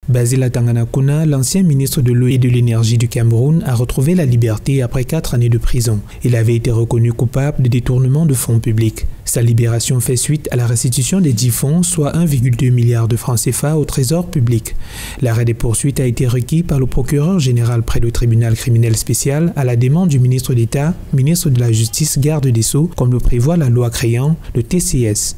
Basil Atanganakuna, l'ancien ministre de l'eau et de l'énergie du Cameroun, a retrouvé la liberté après 4 années de prison. Il avait été reconnu coupable de détournement de fonds publics. Sa libération fait suite à la restitution des 10 fonds, soit 1,2 milliard de francs CFA au trésor public. L'arrêt des poursuites a été requis par le procureur général près du tribunal criminel spécial à la demande du ministre d'État, ministre de la Justice, garde des Sceaux, comme le prévoit la loi créant le TCS.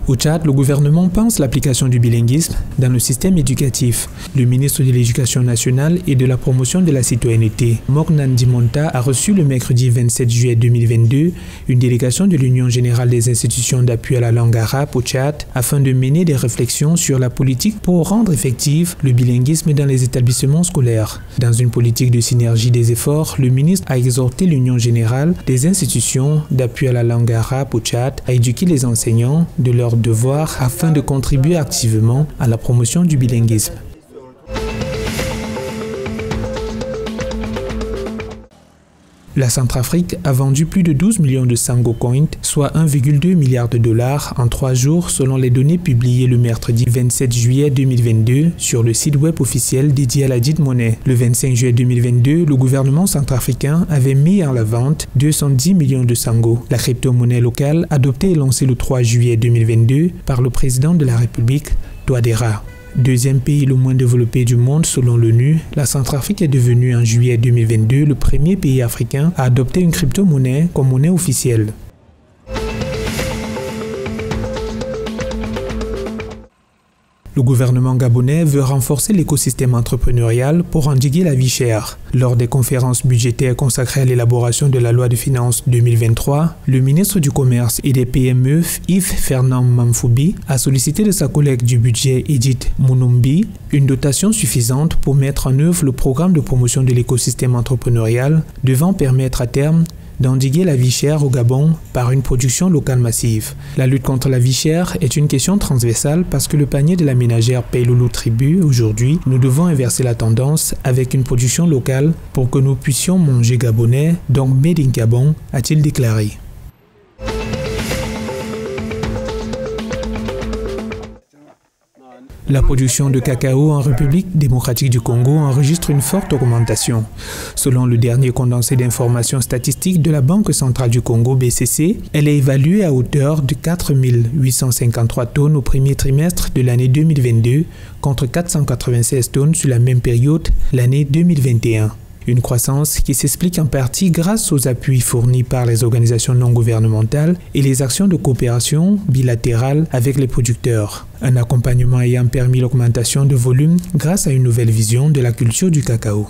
Au Tchad, le gouvernement pense l'application du bilinguisme dans le système éducatif. Le ministre de l'Éducation nationale et de la promotion de la citoyenneté, Mognan Dimonta, a reçu le mercredi 27 juillet 2022 une délégation de l'Union générale des institutions d'appui à la langue arabe au Tchad afin de mener des réflexions sur la politique pour rendre effectif le bilinguisme dans les établissements scolaires. Dans une politique de synergie des efforts, le ministre a exhorté l'Union générale des institutions d'appui à la langue arabe au Tchad à éduquer les enseignants de leur devoir afin de contribuer activement à la promotion du bilinguisme. La Centrafrique a vendu plus de 12 millions de Sango Coins, soit 1,2 milliard de dollars en 3 jours selon les données publiées le mercredi 27 juillet 2022 sur le site web officiel dédié à la dite monnaie. Le 25 juillet 2022, le gouvernement centrafricain avait mis en la vente 210 millions de Sango. La crypto-monnaie locale, adoptée et lancée le 3 juillet 2022 par le président de la République, Touadéra. Deuxième pays le moins développé du monde selon l'ONU, la Centrafrique est devenue en juillet 2022 le premier pays africain à adopter une crypto-monnaie comme monnaie officielle. Le gouvernement gabonais veut renforcer l'écosystème entrepreneurial pour endiguer la vie chère. Lors des conférences budgétaires consacrées à l'élaboration de la loi de finances 2023, le ministre du Commerce et des PME, Yves-Fernand Mamfoubi, a sollicité de sa collègue du budget, Edith Mounumbi, une dotation suffisante pour mettre en œuvre le programme de promotion de l'écosystème entrepreneurial devant permettre à terme d'endiguer la vie chère au Gabon par une production locale massive. La lutte contre la vie chère est une question transversale parce que le panier de la ménagère paye le lot tribut. Aujourd'hui, nous devons inverser la tendance avec une production locale pour que nous puissions manger gabonais, donc made in Gabon, a-t-il déclaré. La production de cacao en République démocratique du Congo enregistre une forte augmentation. Selon le dernier condensé d'informations statistiques de la Banque centrale du Congo, BCC, elle est évaluée à hauteur de 4 853 tonnes au premier trimestre de l'année 2022 contre 496 tonnes sur la même période l'année 2021. Une croissance qui s'explique en partie grâce aux appuis fournis par les organisations non gouvernementales et les actions de coopération bilatérale avec les producteurs. Un accompagnement ayant permis l'augmentation de volume grâce à une nouvelle vision de la culture du cacao.